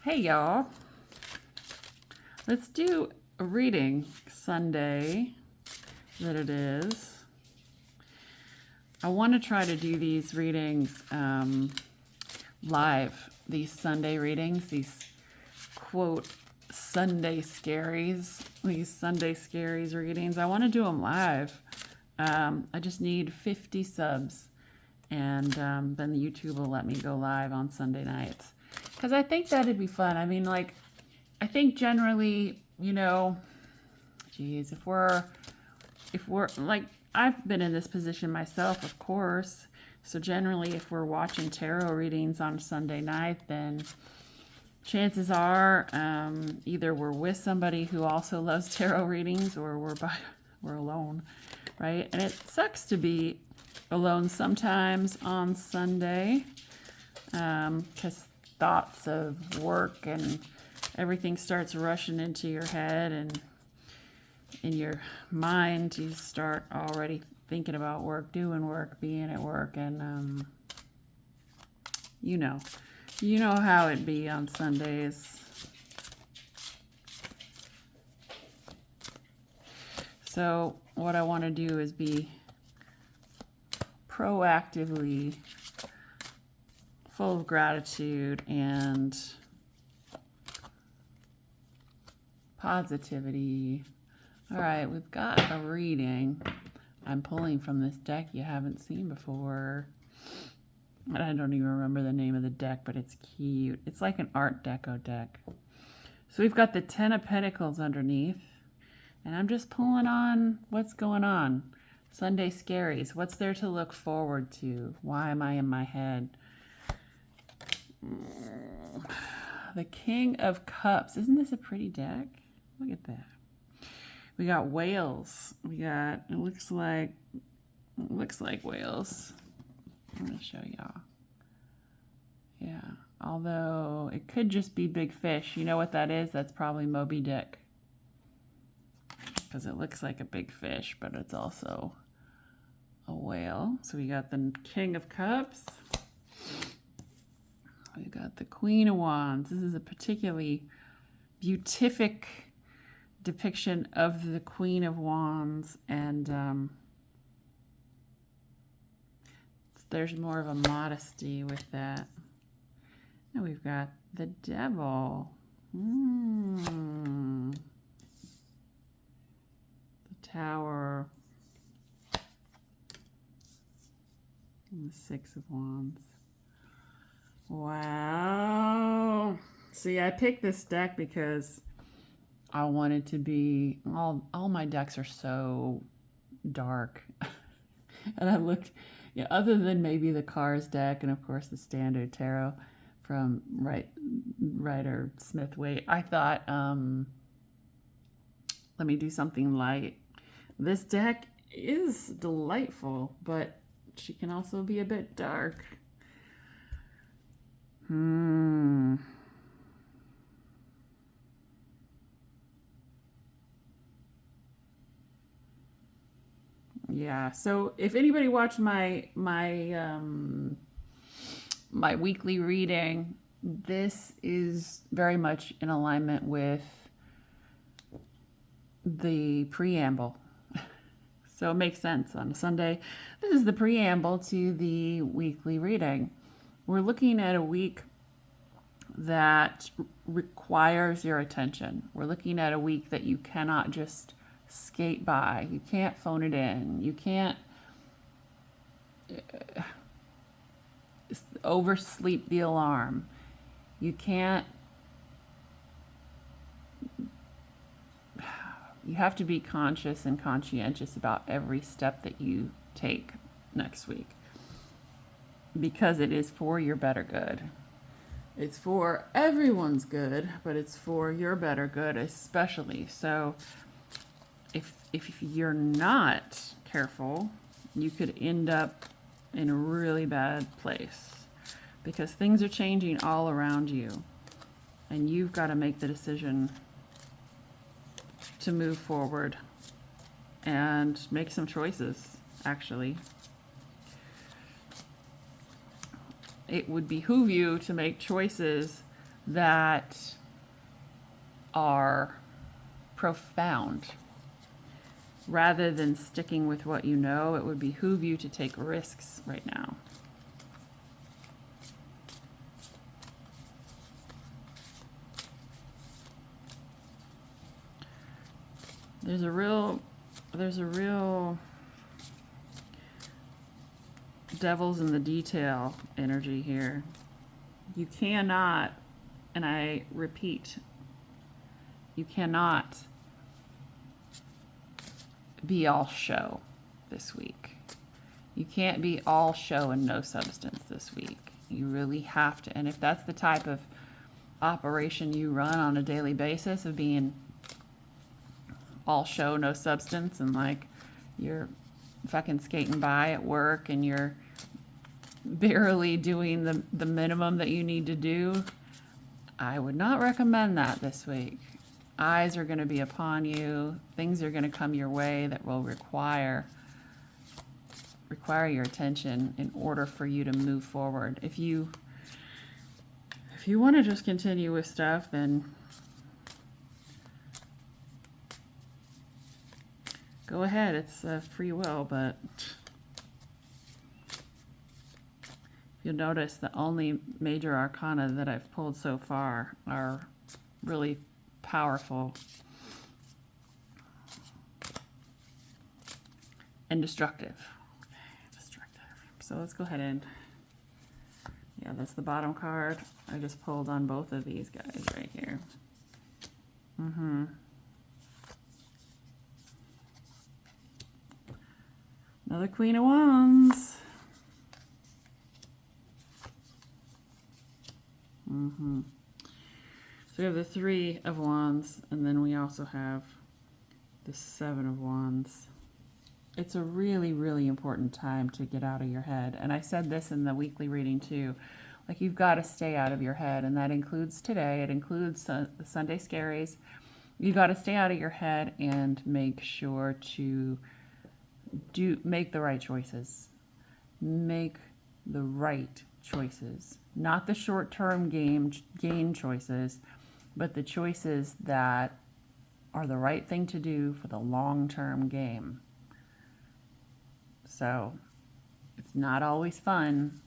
Hey y'all, let's do a reading Sunday that it is. I want to try to do these readings live, these Sunday readings, these quote Sunday Scaries, these Sunday Scaries readings. I want to do them live. I just need 50 subs and then YouTube will let me go live on Sunday nights. Because I think that'd be fun. I mean, like, I think generally, geez, if we're, like, I've been in this position myself, of course. So generally, if we're watching tarot readings on Sunday night, then chances are either we're with somebody who also loves tarot readings or we're alone, right? And it sucks to be alone sometimes on Sunday because thoughts of work and everything starts rushing into your head, and in your mind you start already thinking about work, doing work, being at work, and you know how it be on Sundays. So what I want to do is be proactively full of gratitude and positivity. All right, we've got a reading. I'm pulling from this deck you haven't seen before. I don't even remember the name of the deck, but it's cute. It's like an Art Deco deck. So we've got the Ten of Pentacles underneath, and I'm just pulling on what's going on. Sunday Scaries. What's there to look forward to? Why am I in my head? The King of Cups. Isn't this a pretty deck? Look at that. We got whales. We got, it looks like whales. I'm going to show y'all. Yeah. Although it could just be big fish. You know what that is? That's probably Moby Dick. Because it looks like a big fish, but it's also a whale. So we got the King of Cups. We got the Queen of Wands. This is a particularly beatific depiction of the Queen of Wands, and there's more of a modesty with that. And we've got the Devil. The Tower. And the Six of Wands. Wow. See, I picked this deck because I wanted to be, all my decks are so dark. And I looked, other than maybe the Cars deck and of course the Standard Tarot from Rider Smith Waite, I thought, let me do something light. This deck is delightful, but she can also be a bit dark. Yeah, so if anybody watched my weekly reading, this is very much in alignment with the preamble. So it makes sense on a Sunday. This is the preamble to the weekly reading. We're looking at a week that requires your attention. We're looking at a week that you cannot just skate by. You can't phone it in. You can't oversleep the alarm. You can't. You have to be conscious and conscientious about every step that you take next week, because it is for your better good. It's for everyone's good, but it's for your better good especially. So if you're not careful, you could end up in a really bad place, because things are changing all around you, and you've got to make the decision to move forward and make some choices, actually. It would behoove you to make choices that are profound. Rather than sticking with what you know, it would behoove you to take risks right now. There's a real devil's in the detail energy here. You cannot, and I repeat, you cannot be all show this week. You can't be all show and no substance this week. You really have to. And if that's the type of operation you run on a daily basis, of being all show, no substance, and like you're fucking skating by at work and you're barely doing the minimum that you need to do, I would not recommend that this week. Eyes are going to be upon you. Things are going to come your way that will require your attention in order for you to move forward. If you want to just continue with stuff, then go ahead. It's free will, but you'll notice the only major arcana that I've pulled so far are really powerful and destructive. So let's go ahead and, yeah, that's the bottom card. I just pulled on both of these guys right here. Another Queen of Wands. So we have the Three of Wands, and then we also have the Seven of Wands. It's a really, really important time to get out of your head. And I said this in the weekly reading too. Like, you've got to stay out of your head, and that includes today. It includes the Sunday Scaries. You got to stay out of your head and make sure to make the right choices. Make the right choices. Not the short-term gain choices, but the choices that are the right thing to do for the long-term game. So it's not always fun,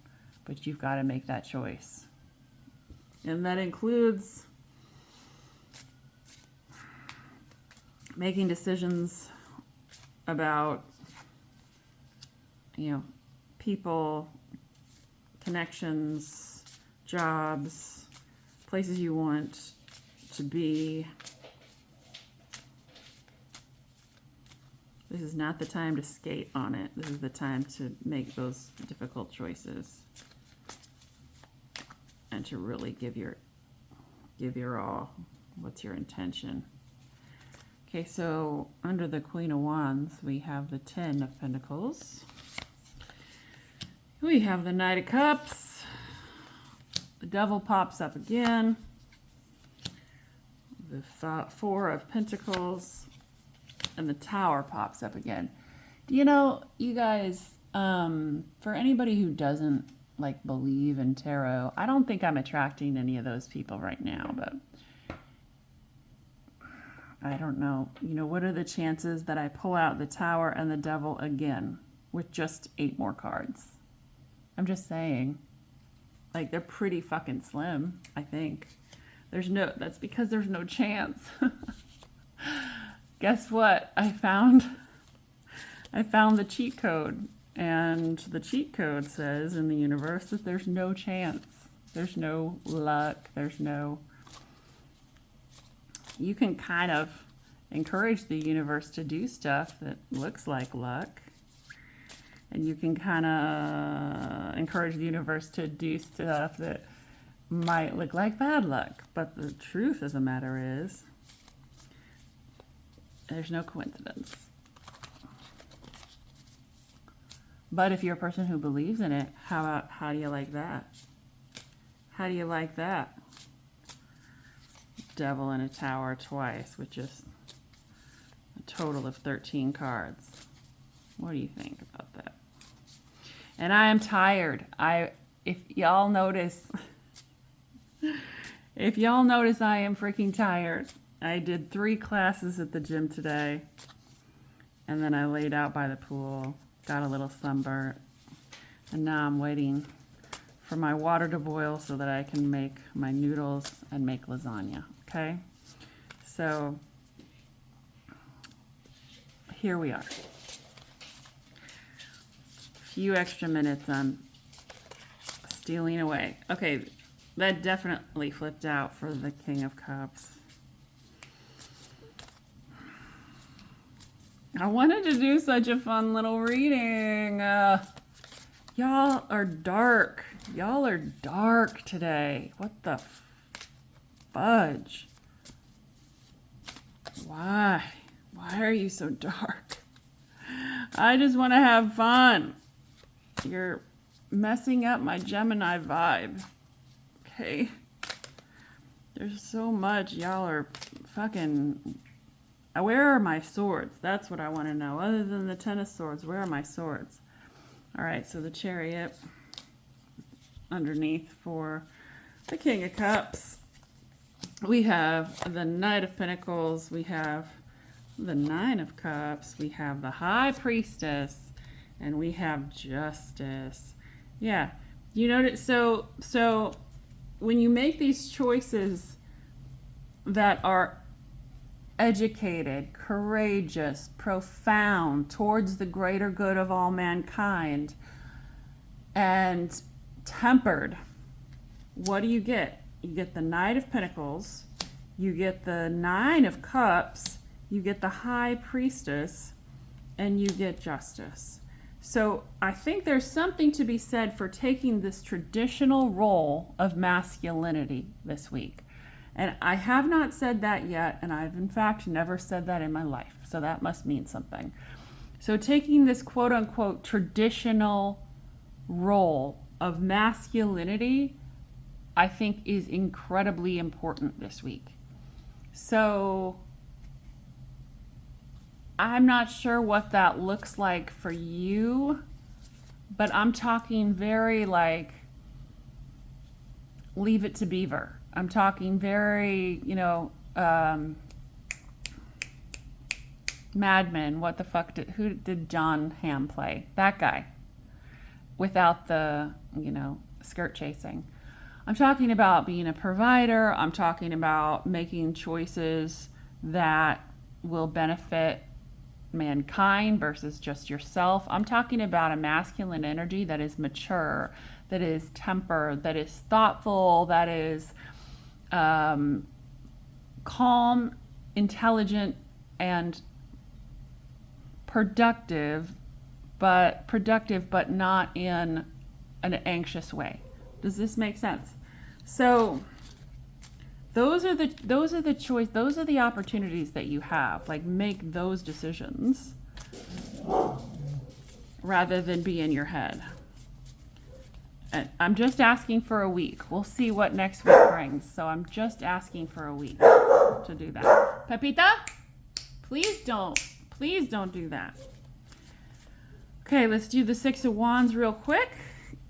but you've got to make that choice. And that includes making decisions about, people, connections, jobs, places you want to be. This is not the time to skate on it. This is the time to make those difficult choices and to really give your all. What's your intention? Okay, so under the Queen of Wands, we have the Ten of Pentacles. We have the Knight of Cups. The Devil pops up again. The Four of Pentacles. And the Tower pops up again. You guys, for anybody who doesn't believe in tarot, I don't think I'm attracting any of those people right now, but I don't know. What are the chances that I pull out the Tower and the Devil again with just 8 more cards? I'm just saying. They're pretty fucking slim, I think. That's because there's no chance. Guess what? I found the cheat code, and the cheat code says in the universe that there's no chance. There's no luck. You can kind of encourage the universe to do stuff that looks like luck, and you can kind of encourage the universe to do stuff that might look like bad luck. But the truth of the matter is, there's no coincidence. But if you're a person who believes in it, how do you like that? How do you like that? Devil and a Tower twice, with just a total of 13 cards. What do you think about that? And I am tired. If y'all notice, If y'all notice, I am freaking tired. I did 3 classes at the gym today, and then I laid out by the pool, got a little sunburnt, and now I'm waiting for my water to boil so that I can make my noodles and make lasagna, okay? So here we are. A few extra minutes I'm stealing away. Okay, that definitely flipped out for the King of Cups. I wanted to do such a fun little reading. Y'all are dark. Y'all are dark today. What the fudge? Why? Why are you so dark? I just want to have fun. You're messing up my Gemini vibe. Okay? There's so much. Y'all are fucking... Where are my swords? That's what I want to know. Other than the 10 of swords, where are my swords? All right, so the Chariot underneath for the King of Cups. We have the Knight of Pentacles. We have the 9 of Cups. We have the High Priestess. And we have Justice. Yeah, you notice, so when you make these choices that are educated, courageous, profound, towards the greater good of all mankind, and tempered, what do you get? You get the Knight of Pentacles, you get the 9 of Cups, you get the High Priestess, and you get Justice. So I think there's something to be said for taking this traditional role of masculinity this week. And I have not said that yet, and I've in fact never said that in my life. So that must mean something. So taking this quote unquote traditional role of masculinity, I think is incredibly important this week. So I'm not sure what that looks like for you, but I'm talking very like Leave It to Beaver. I'm talking very, Mad Men. What the fuck who did John Hamm play? That guy. Without the, skirt chasing. I'm talking about being a provider. I'm talking about making choices that will benefit mankind versus just yourself. I'm talking about a masculine energy that is mature, that is tempered, that is thoughtful, that is calm, intelligent, and productive, but not in an anxious way. Does this make sense? So those are the opportunities that you have. Like, make those decisions rather than be in your head. And I'm just asking for a week. We'll see what next week brings. So I'm just asking for a week to do that. Pepita, please don't do that. Okay, let's do the 6 of Wands real quick.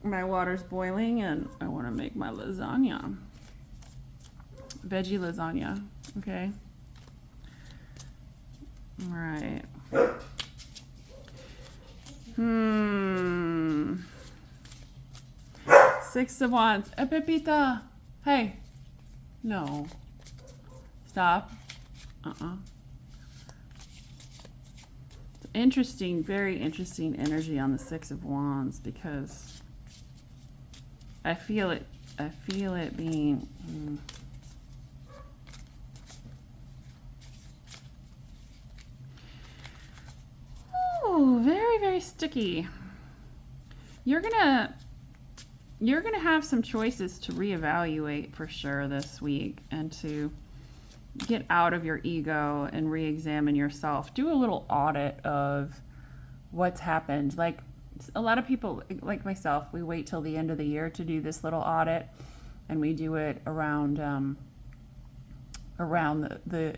My water's boiling and I want to make my lasagna. Veggie lasagna. Okay. All right. 6 of Wands. Pepita. Hey. No. Stop. Interesting, very interesting energy on the 6 of Wands because I feel it being very, very sticky. You're gonna have some choices to reevaluate for sure this week and to get out of your ego and re-examine yourself. Do a little audit of what's happened. Like a lot of people, like myself, we wait till the end of the year to do this little audit, and we do it around the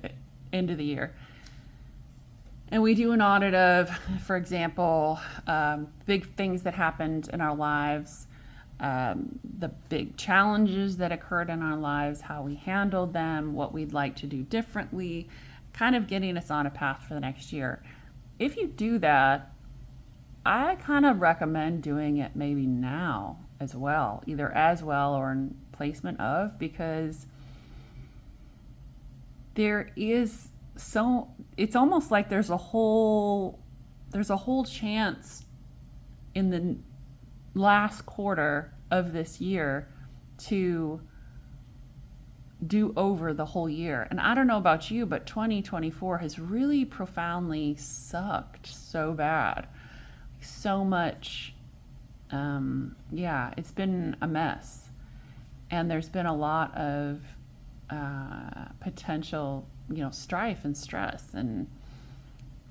end of the year. And we do an audit of, for example, big things that happened in our lives, the big challenges that occurred in our lives, how we handled them, what we'd like to do differently, kind of getting us on a path for the next year. If you do that, I kind of recommend doing it maybe now as well, either as well or in placement of, because there is it's almost like there's a whole chance in the last quarter of this year to do over the whole year. And I don't know about you, but 2024 has really profoundly sucked so bad. So much, it's been a mess. And there's been a lot of potential, strife and stress. And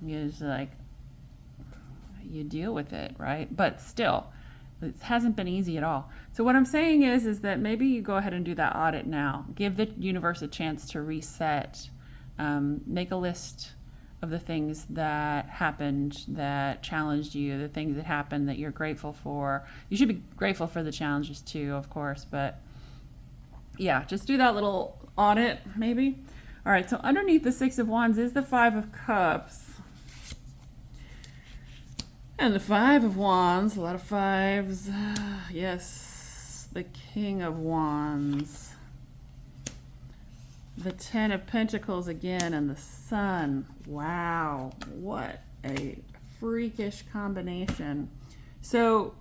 it's like, you deal with it, right? But still, it hasn't been easy at all. So what I'm saying is that maybe you go ahead and do that audit now. Give the universe a chance to reset. Make a list of the things that happened that challenged you, the things that happened that you're grateful for. You should be grateful for the challenges too, of course, but yeah, just do that little audit maybe. All right, so underneath the Six of Wands is the Five of Cups. And the Five of Wands, a lot of fives. Yes, the King of Wands. The Ten of Pentacles again, and the Sun. Wow, what a freakish combination. So,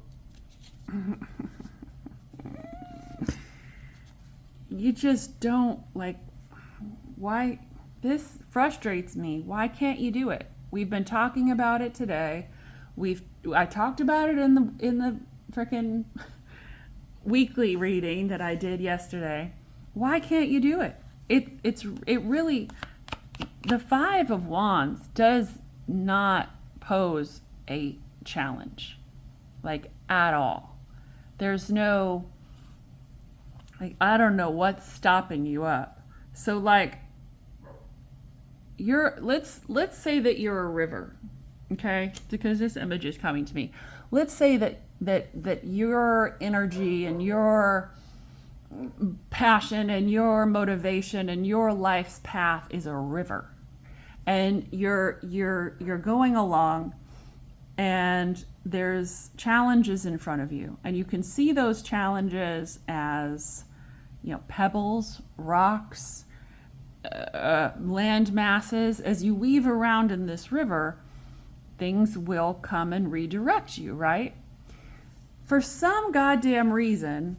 you just don't, why? This frustrates me. Why can't you do it? We've been talking about it today. I talked about it in the frickin' weekly reading that I did yesterday. Why can't you do it? It really, the Five of Wands does not pose a challenge, at all. There's no, I don't know what's stopping you up. So let's say that you're a river. Okay, because this image is coming to me. Let's say that your energy and your passion and your motivation and your life's path is a river, and you're going along, and there's challenges in front of you, and you can see those challenges as pebbles, rocks, land masses. As you weave around in this river, things will come and redirect you, right? For some goddamn reason,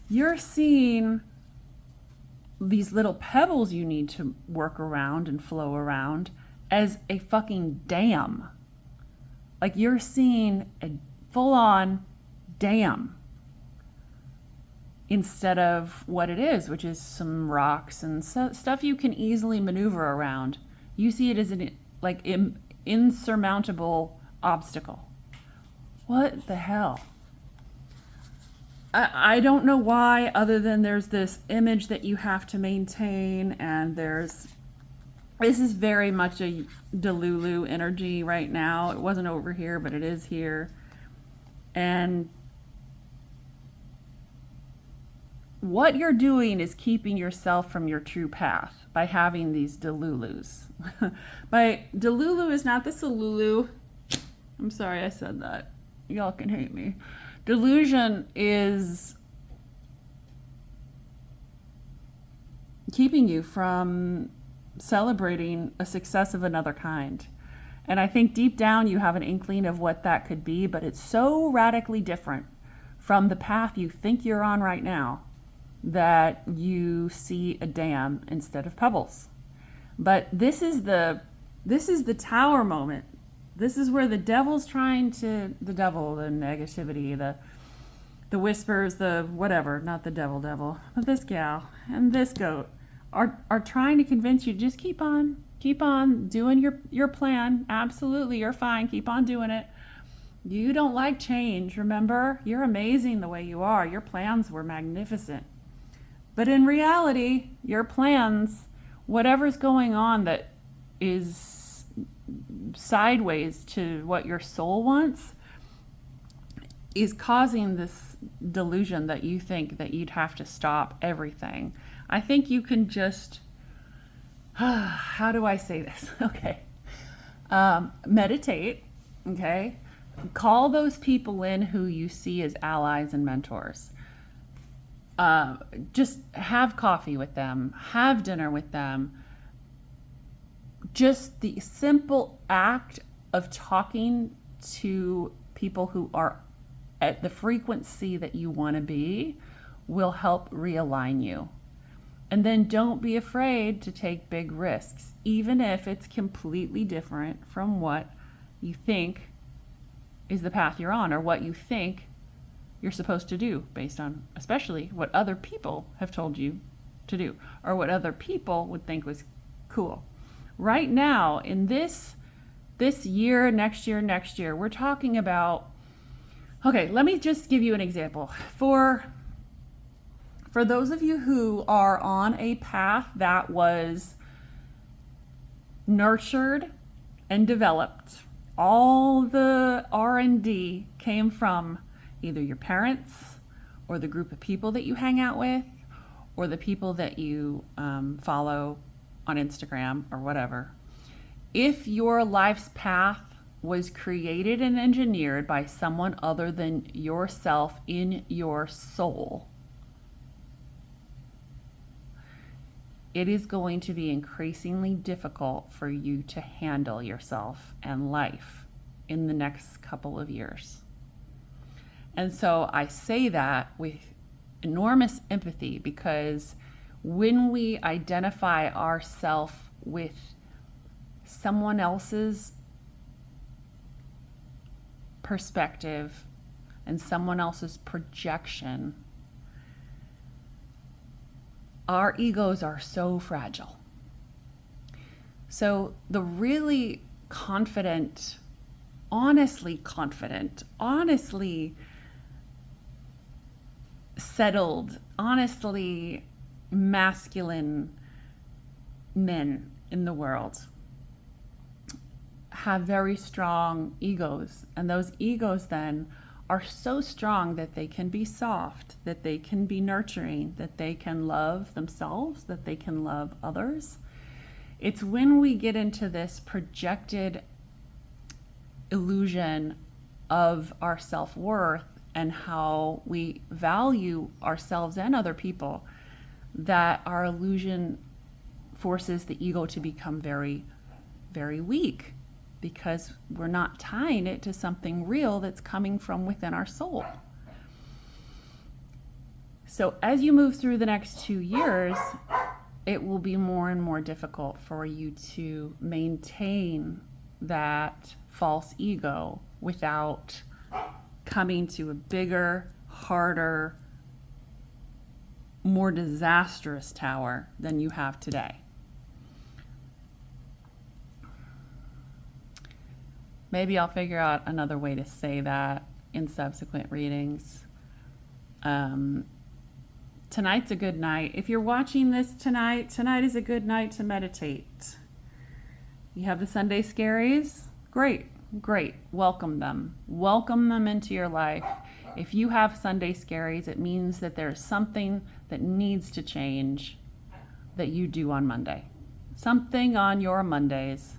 you're seeing these little pebbles you need to work around and flow around as a fucking dam. You're seeing a full-on dam instead of what it is, which is some rocks and stuff you can easily maneuver around. You see it as an insurmountable obstacle. What the hell? I don't know why, other than there's this image that you have to maintain, and this is very much a Delulu energy right now. It wasn't over here, but it is here. And what you're doing is keeping yourself from your true path by having these Delulus. Delulu is not the Salulu. I'm sorry I said that. Y'all can hate me. Delusion is keeping you from celebrating a success of another kind. And I think deep down you have an inkling of what that could be, but it's so radically different from the path you think you're on right now that you see a dam instead of pebbles. But this is the tower moment. This is where the negativity, the whispers, the whatever, not the devil, but this gal and this goat are trying to convince you to just keep on doing your plan. Absolutely, you're fine. Keep on doing it. You don't like change, remember? You're amazing the way you are. Your plans were magnificent. But in reality, your plans, whatever's going on that is sideways to what your soul wants, is causing this delusion that you think that you'd have to stop everything. I think you can just, how do I say this? Okay. Meditate, okay? Call those people in who you see as allies and mentors. Just have coffee with them, have dinner with them. Just the simple act of talking to people who are at the frequency that you want to be will help realign you. And then don't be afraid to take big risks, even if it's completely different from what you think is the path you're on, or what you think you're supposed to do, based on especially what other people have told you to do, or what other people would think was cool. Right now, in this year, next year, we're talking about, okay, let me just give you an example. For those of you who are on a path that was nurtured and developed, all the R&D came from either your parents or the group of people that you hang out with or the people that you follow on Instagram or whatever. If your life's path was created and engineered by someone other than yourself in your soul, it is going to be increasingly difficult for you to handle yourself and life in the next couple of years. And so I say that with enormous empathy, because when we identify ourselves with someone else's perspective and someone else's projection, our egos are so fragile. So the really confident, honestly settled, honestly masculine men in the world have very strong egos. And those egos then are so strong that they can be soft, that they can be nurturing, that they can love themselves, that they can love others. It's when we get into this projected illusion of our self-worth and how we value ourselves and other people that our illusion forces the ego to become very, very weak, because we're not tying it to something real that's coming from within our soul. So as you move through the next 2 years, it will be more and more difficult for you to maintain that false ego without coming to a bigger, harder, more disastrous tower than you have today. Maybe I'll figure out another way to say that in subsequent readings. Tonight's a good night. If you're watching this tonight is a good night to meditate. You have the Sunday Scaries? Great. Welcome them. Welcome them into your life. If you have Sunday Scaries, it means that there's something that needs to change that you do on Monday. Something on your Mondays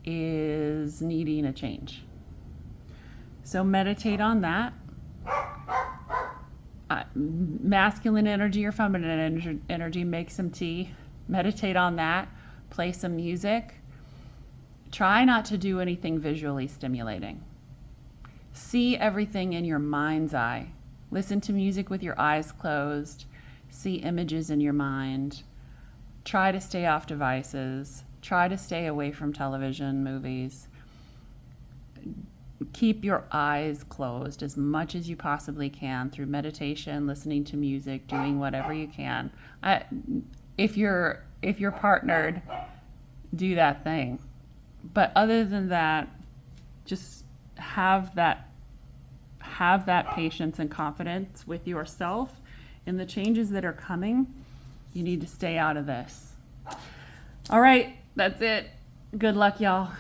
is needing a change. So meditate on that. Masculine energy or feminine energy, make some tea. Meditate on that. Play some music. Try not to do anything visually stimulating. See everything in your mind's eye. Listen to music with your eyes closed. See images in your mind. Try to stay off devices. Try to stay away from television, movies. Keep your eyes closed as much as you possibly can through meditation, listening to music, doing whatever you can. If you're partnered, do that thing. But other than that, just have that patience and confidence with yourself in the changes that are coming. You need to stay out of this. All right, that's it. Good luck, y'all.